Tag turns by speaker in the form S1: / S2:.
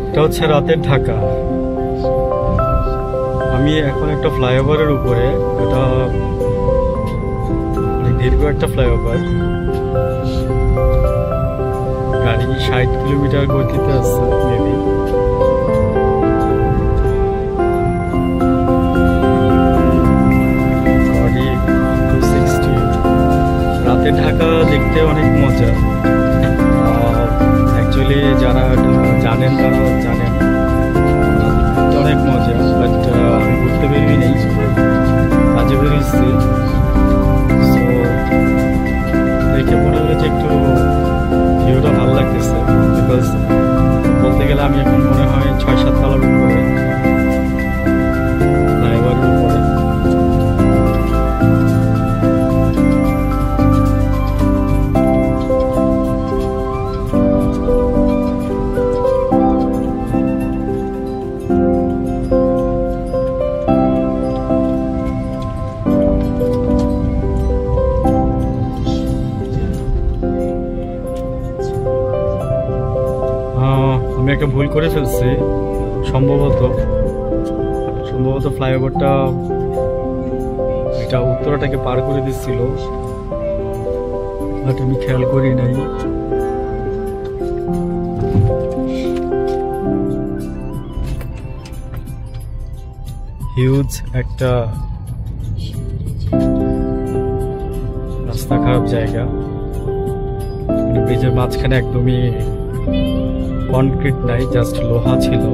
S1: এটা হচ্ছে রাতের ঢাকা। আমি এখন একটা ফ্লাইওভারের উপরে, এটা অনেক দীর্ঘ একটা ফ্লাইওভার। গাড়ি 60 কিলোমিটার গতিতে আছে মেবি। রাতের ঢাকা দেখতে অনেক মজা। অ্যাকচুয়ালি যারা জানেন তারা জানেন অনেক মজা, বাট আমি ঘুরতে বেরোই নেই, কাজে বেরিয়েছি। সো দেখে মনে হলো যে একটু ভিউটা ভালো লাগতেছে, বিকজ বলতে গেলে আমি এখন মনে হয় 6-7 তলার উপরে, ফ্লাইওভারের উপরে। আমি একটা ভুল করে ফেলছি, সম্ভবত ফ্লাইওভারটা এটা উত্তরাটাকে পার করে দিচ্ছিল, বাট আমি খেয়াল করি নাই। হিউজ একটা রাস্তা, খারাপ জায়গা, ব্রিজের মাঝখানে একদমই কনক্রিট নাই, জাস্ট লোহা ছিল।